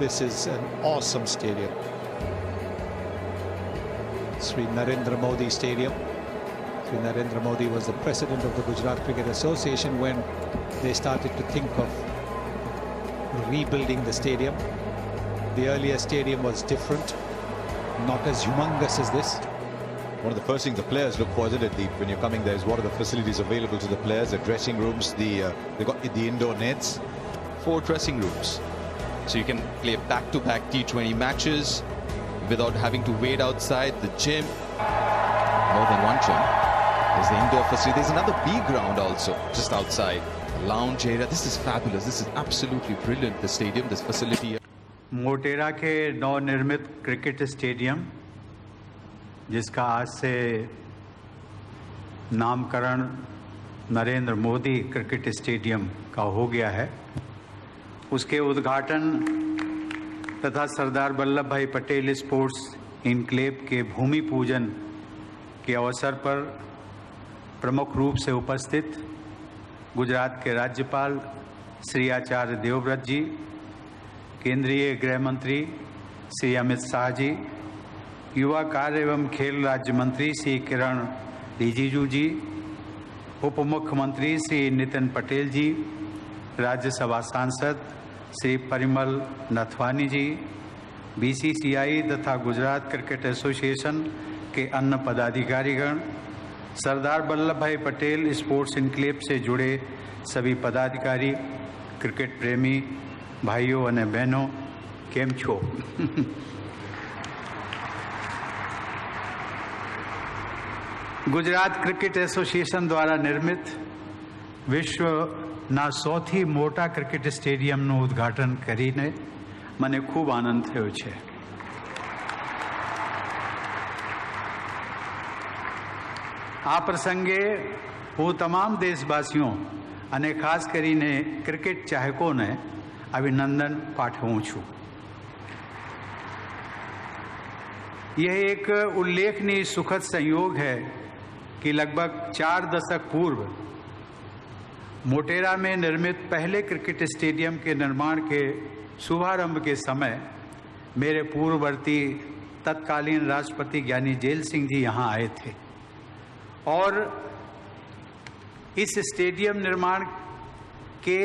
This is an awesome stadium. Sri Narendra Modi Stadium. Sri Narendra Modi was the president of the Gujarat Cricket Association when they started to think of rebuilding the stadium. The earlier stadium was different, not as humongous as this. One of the first things the players look for, isn't it, when you're coming there, is what are the facilities available to the players, the dressing rooms, they've got the indoor nets, 4 dressing rooms. So you can play back-to-back T20 matches without having to wait outside the gym. More than one gym. There's the indoor facility. There's another B ground also, just outside. A lounge area. This is fabulous. This is absolutely brilliant, the stadium, this facility. Motera के नवनिर्मित cricket stadium, जिसका आज से नामकरण Narendra Modi cricket stadium का हो गया है, उसके उद्घाटन तथा सरदार वल्लभ भाई पटेल स्पोर्ट्स इनक्लेव के भूमि पूजन के अवसर पर प्रमुख रूप से उपस्थित गुजरात के राज्यपाल श्री आचार्य देवव्रत जी, केंद्रीय गृह मंत्री श्री अमित शाह जी, युवा कार्य एवं खेल राज्य मंत्री श्री किरण रिजिजू जी, उप मुख्यमंत्री श्री नितिन पटेल जी, राज्यसभा सांसद श्री परिमल नथवानी जी, बीसीसीआई तथा गुजरात क्रिकेट एसोसिएशन के अन्य पदाधिकारीगण, सरदार वल्लभ भाई पटेल स्पोर्ट्स इनक्लेव से जुड़े सभी पदाधिकारी, क्रिकेट प्रेमी भाइयों और बहनों, केम छो। गुजरात क्रिकेट एसोसिएशन द्वारा निर्मित વિશ્વના સૌથી મોટા ક્રિકેટ સ્ટેડિયમનું ઉદ્ઘાટન કરીને મને ખૂબ આનંદ થયો છે. આ પ્રસંગે હું તમામ દેશવાસીઓ અને ખાસ કરીને ક્રિકેટ ચાહકોને અભિનંદન પાઠવું છું. यह एक उल्लेखनीय सुखद संयोग है कि लगभग 4 दशक पूर्व मोटेरा में निर्मित पहले क्रिकेट स्टेडियम के निर्माण के शुभारंभ के समय मेरे पूर्ववर्ती तत्कालीन राष्ट्रपति ज्ञानी जेल सिंह जी यहाँ आए थे और इस स्टेडियम निर्माण के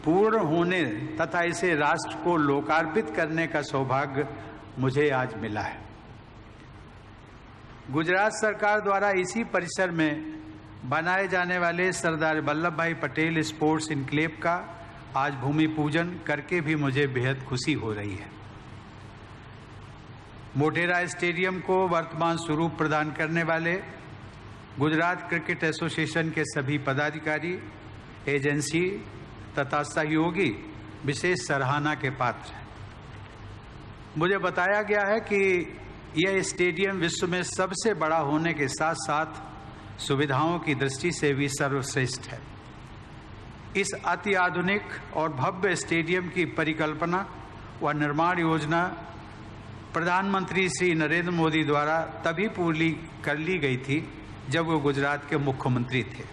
पूर्ण होने तथा इसे राष्ट्र को लोकार्पित करने का सौभाग्य मुझे आज मिला है. गुजरात सरकार द्वारा इसी परिसर में बनाए जाने वाले सरदार वल्लभ भाई पटेल स्पोर्ट्स इनक्लेव का आज भूमि पूजन करके भी मुझे बेहद खुशी हो रही है. मोटेरा स्टेडियम को वर्तमान स्वरूप प्रदान करने वाले गुजरात क्रिकेट एसोसिएशन के सभी पदाधिकारी, एजेंसी तथा सहयोगी विशेष सराहना के पात्र हैं. मुझे बताया गया है कि यह स्टेडियम विश्व में सबसे बड़ा होने के साथ साथ सुविधाओं की दृष्टि से भी सर्वश्रेष्ठ है. इस अति आधुनिक और भव्य स्टेडियम की परिकल्पना व निर्माण योजना प्रधानमंत्री श्री नरेंद्र मोदी द्वारा तभी पूरी कर ली गई थी जब वो गुजरात के मुख्यमंत्री थे.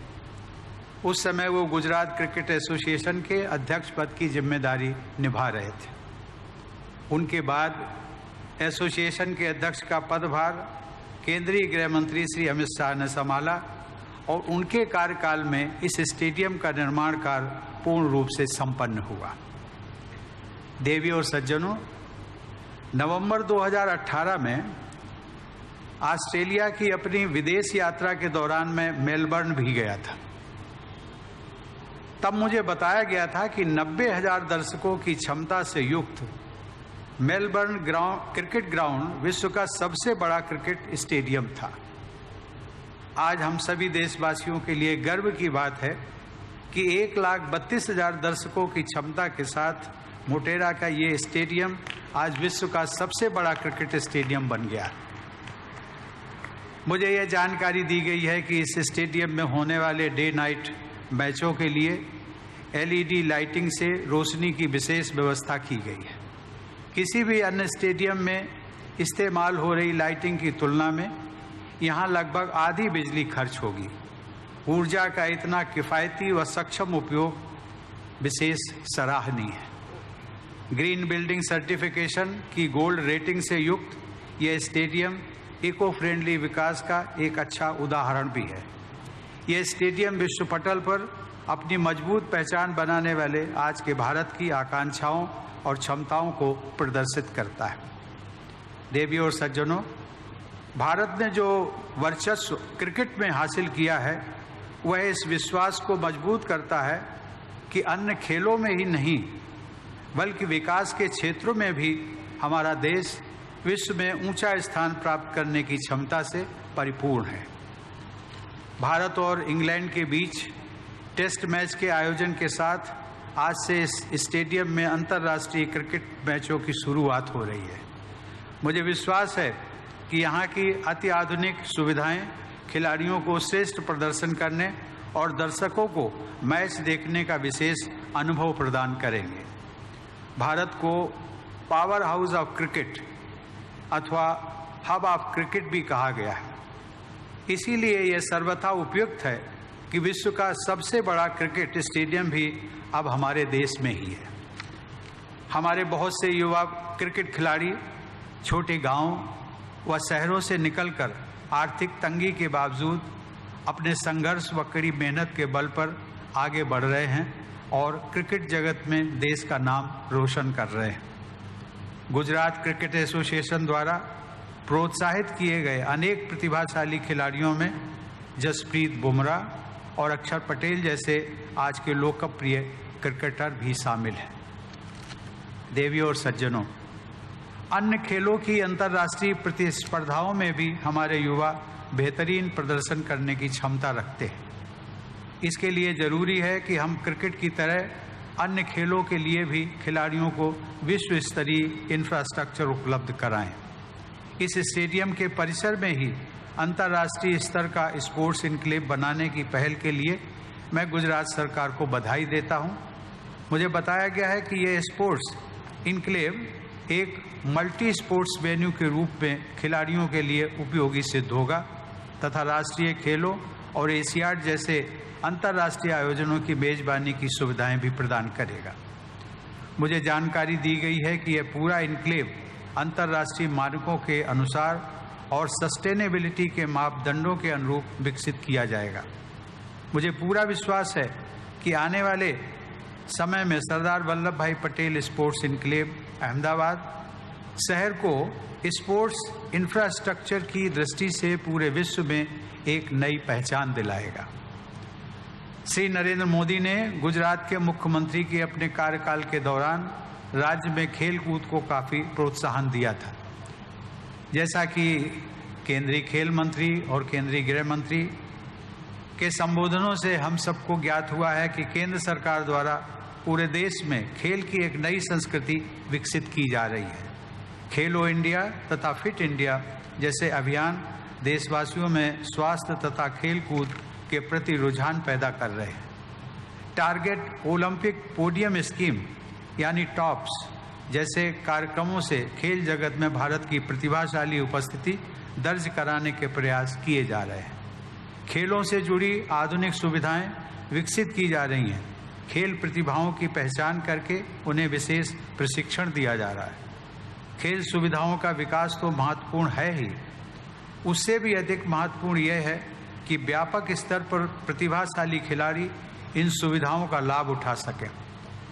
उस समय वो गुजरात क्रिकेट एसोसिएशन के अध्यक्ष पद की जिम्मेदारी निभा रहे थे. उनके बाद एसोसिएशन के अध्यक्ष का पदभार केंद्रीय गृह मंत्री श्री अमित शाह ने संभाला और उनके कार्यकाल में इस स्टेडियम का निर्माण कार्य पूर्ण रूप से संपन्न हुआ. देवी और सज्जनों, नवंबर 2018 में ऑस्ट्रेलिया की अपनी विदेश यात्रा के दौरान मैं मेलबर्न भी गया था. तब मुझे बताया गया था कि 90,000 दर्शकों की क्षमता से युक्त मेलबर्न क्रिकेट ग्राउंड विश्व का सबसे बड़ा क्रिकेट स्टेडियम था. आज हम सभी देशवासियों के लिए गर्व की बात है कि 1,32,000 दर्शकों की क्षमता के साथ मोटेरा का ये स्टेडियम आज विश्व का सबसे बड़ा क्रिकेट स्टेडियम बन गया. मुझे यह जानकारी दी गई है कि इस स्टेडियम में होने वाले डे नाइट मैचों के लिए LED लाइटिंग से रोशनी की विशेष व्यवस्था की गई है. किसी भी अन्य स्टेडियम में इस्तेमाल हो रही लाइटिंग की तुलना में यहाँ लगभग आधी बिजली खर्च होगी. ऊर्जा का इतना किफ़ायती व सक्षम उपयोग विशेष सराहनीय है. ग्रीन बिल्डिंग सर्टिफिकेशन की गोल्ड रेटिंग से युक्त यह स्टेडियम इको फ्रेंडली विकास का एक अच्छा उदाहरण भी है। यह स्टेडियम विश्व पटल पर अपनी मजबूत पहचान बनाने वाले आज के भारत की आकांक्षाओं और क्षमताओं को प्रदर्शित करता है। देवियों और सज्जनों, भारत ने जो वर्चस्व क्रिकेट में हासिल किया है वह इस विश्वास को मजबूत करता है कि अन्य खेलों में ही नहीं बल्कि विकास के क्षेत्रों में भी हमारा देश विश्व में ऊंचा स्थान प्राप्त करने की क्षमता से परिपूर्ण है। भारत और इंग्लैंड के बीच टेस्ट मैच के आयोजन के साथ आज से इस स्टेडियम में अंतर्राष्ट्रीय क्रिकेट मैचों की शुरुआत हो रही है। मुझे विश्वास है कि यहाँ की अति आधुनिक सुविधाएं खिलाड़ियों को श्रेष्ठ प्रदर्शन करने और दर्शकों को मैच देखने का विशेष अनुभव प्रदान करेंगे। भारत को पावर हाउस ऑफ क्रिकेट अथवा हब ऑफ क्रिकेट भी कहा गया है। इसीलिए यह सर्वथा उपयुक्त है कि विश्व का सबसे बड़ा क्रिकेट स्टेडियम भी अब हमारे देश में ही है। हमारे बहुत से युवा क्रिकेट खिलाड़ी छोटे गांव व शहरों से निकलकर आर्थिक तंगी के बावजूद अपने संघर्ष व कड़ी मेहनत के बल पर आगे बढ़ रहे हैं और क्रिकेट जगत में देश का नाम रोशन कर रहे हैं। गुजरात क्रिकेट एसोसिएशन द्वारा प्रोत्साहित किए गए अनेक प्रतिभाशाली खिलाड़ियों में जसप्रीत बुमराह और अक्षर पटेल जैसे आज के लोकप्रिय क्रिकेटर भी शामिल हैं। देवियों और सज्जनों, अन्य खेलों की अंतर्राष्ट्रीय प्रतिस्पर्धाओं में भी हमारे युवा बेहतरीन प्रदर्शन करने की क्षमता रखते हैं। इसके लिए जरूरी है कि हम क्रिकेट की तरह अन्य खेलों के लिए भी खिलाड़ियों को विश्व स्तरीय इंफ्रास्ट्रक्चर उपलब्ध कराएं। इस स्टेडियम के परिसर में ही अंतर्राष्ट्रीय स्तर का स्पोर्ट्स इनक्लेव बनाने की पहल के लिए मैं गुजरात सरकार को बधाई देता हूं। मुझे बताया गया है कि यह स्पोर्ट्स इनक्लेव एक मल्टी स्पोर्ट्स वेन्यू के रूप में खिलाड़ियों के लिए उपयोगी सिद्ध होगा तथा राष्ट्रीय खेलों और एशियाड जैसे अंतर्राष्ट्रीय आयोजनों की मेजबानी की सुविधाएं भी प्रदान करेगा। मुझे जानकारी दी गई है कि यह पूरा इनक्लेव अंतर्राष्ट्रीय मानकों के अनुसार और सस्टेनेबिलिटी के मापदंडों के अनुरूप विकसित किया जाएगा। मुझे पूरा विश्वास है कि आने वाले समय में सरदार वल्लभ भाई पटेल स्पोर्ट्स इनक्लेव अहमदाबाद शहर को स्पोर्ट्स इंफ्रास्ट्रक्चर की दृष्टि से पूरे विश्व में एक नई पहचान दिलाएगा। श्री नरेंद्र मोदी ने गुजरात के मुख्यमंत्री के अपने कार्यकाल के दौरान राज्य में खेल कूद को काफ़ी प्रोत्साहन दिया था। जैसा कि केंद्रीय खेल मंत्री और केंद्रीय गृह मंत्री के संबोधनों से हम सबको ज्ञात हुआ है कि केंद्र सरकार द्वारा पूरे देश में खेल की एक नई संस्कृति विकसित की जा रही है। खेलो इंडिया तथा फिट इंडिया जैसे अभियान देशवासियों में स्वास्थ्य तथा खेल कूद के प्रति रुझान पैदा कर रहे हैं। टारगेट ओलंपिक पोडियम स्कीम यानी टॉप्स जैसे कार्यक्रमों से खेल जगत में भारत की प्रतिभाशाली उपस्थिति दर्ज कराने के प्रयास किए जा रहे हैं। खेलों से जुड़ी आधुनिक सुविधाएं विकसित की जा रही हैं। खेल प्रतिभाओं की पहचान करके उन्हें विशेष प्रशिक्षण दिया जा रहा है। खेल सुविधाओं का विकास तो महत्वपूर्ण है ही, उससे भी अधिक महत्वपूर्ण यह है कि व्यापक स्तर पर प्रतिभाशाली खिलाड़ी इन सुविधाओं का लाभ उठा सकें।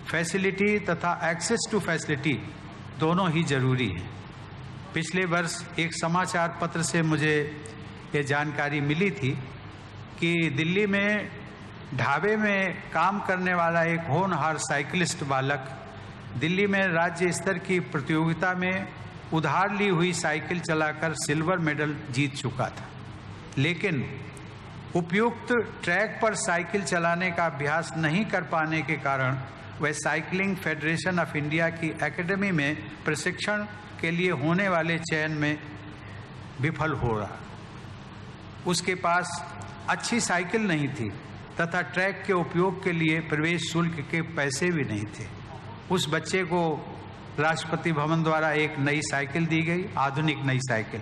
फैसिलिटी तथा एक्सेस टू फैसिलिटी दोनों ही जरूरी हैं। पिछले वर्ष एक समाचार पत्र से मुझे ये जानकारी मिली थी कि दिल्ली में ढाबे में काम करने वाला एक होनहार साइकिलिस्ट बालक दिल्ली में राज्य स्तर की प्रतियोगिता में उधार ली हुई साइकिल चलाकर सिल्वर मेडल जीत चुका था, लेकिन उपयुक्त ट्रैक पर साइकिल चलाने का अभ्यास नहीं कर पाने के कारण वह साइकिलिंग फेडरेशन ऑफ इंडिया की एकेडमी में प्रशिक्षण के लिए होने वाले चयन में विफल हो रहा। उसके पास अच्छी साइकिल नहीं थी तथा ट्रैक के उपयोग के लिए प्रवेश शुल्क के पैसे भी नहीं थे। उस बच्चे को राष्ट्रपति भवन द्वारा एक नई साइकिल दी गई, आधुनिक नई साइकिल।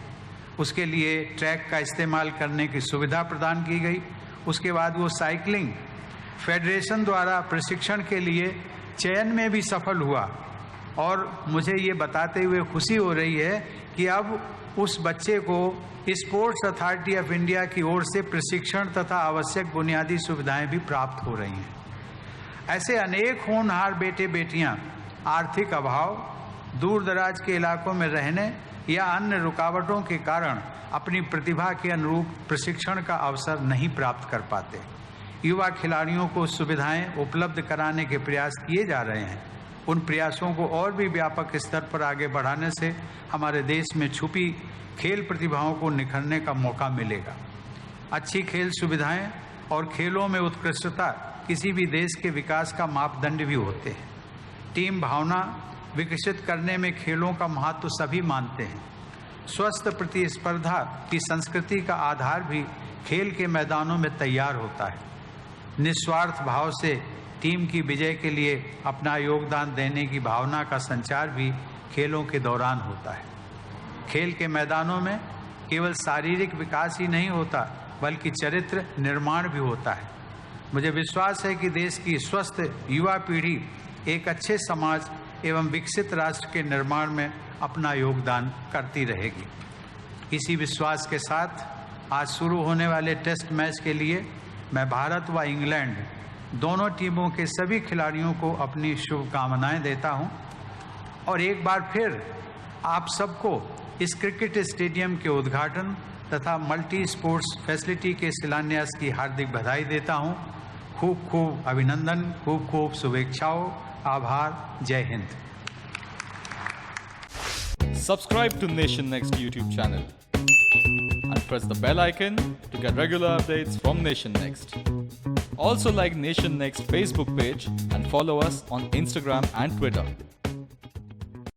उसके लिए ट्रैक का इस्तेमाल करने की सुविधा प्रदान की गई। उसके बाद वो साइकिलिंग फेडरेशन द्वारा प्रशिक्षण के लिए चयन में भी सफल हुआ और मुझे ये बताते हुए खुशी हो रही है कि अब उस बच्चे को स्पोर्ट्स अथॉरिटी ऑफ इंडिया की ओर से प्रशिक्षण तथा आवश्यक बुनियादी सुविधाएं भी प्राप्त हो रही हैं। ऐसे अनेक होनहार बेटे बेटियां आर्थिक अभाव, दूर दराज के इलाकों में रहने या अन्य रुकावटों के कारण अपनी प्रतिभा के अनुरूप प्रशिक्षण का अवसर नहीं प्राप्त कर पाते। युवा खिलाड़ियों को सुविधाएं उपलब्ध कराने के प्रयास किए जा रहे हैं। उन प्रयासों को और भी व्यापक स्तर पर आगे बढ़ाने से हमारे देश में छुपी खेल प्रतिभाओं को निखरने का मौका मिलेगा। अच्छी खेल सुविधाएं और खेलों में उत्कृष्टता किसी भी देश के विकास का मापदंड भी होते हैं। टीम भावना विकसित करने में खेलों का महत्व सभी मानते हैं। स्वस्थ प्रतिस्पर्धा की संस्कृति का आधार भी खेल के मैदानों में तैयार होता है। निस्वार्थ भाव से टीम की विजय के लिए अपना योगदान देने की भावना का संचार भी खेलों के दौरान होता है। खेल के मैदानों में केवल शारीरिक विकास ही नहीं होता, बल्कि चरित्र निर्माण भी होता है। मुझे विश्वास है कि देश की स्वस्थ युवा पीढ़ी एक अच्छे समाज एवं विकसित राष्ट्र के निर्माण में अपना योगदान करती रहेगी। इसी विश्वास के साथ आज शुरू होने वाले टेस्ट मैच के लिए मैं भारत व इंग्लैंड दोनों टीमों के सभी खिलाड़ियों को अपनी शुभकामनाएं देता हूं और एक बार फिर आप सबको इस क्रिकेट स्टेडियम के उद्घाटन तथा मल्टी स्पोर्ट्स फैसिलिटी के शिलान्यास की हार्दिक बधाई देता हूं। खूब खूब अभिनंदन, खूब खूब शुभेच्छाओं, आभार, जय Hind. Subscribe to Nation Next YouTube channel and press the bell icon to get regular updates from Nation Next. Also like Nation Next Facebook page and follow us on Instagram and Twitter.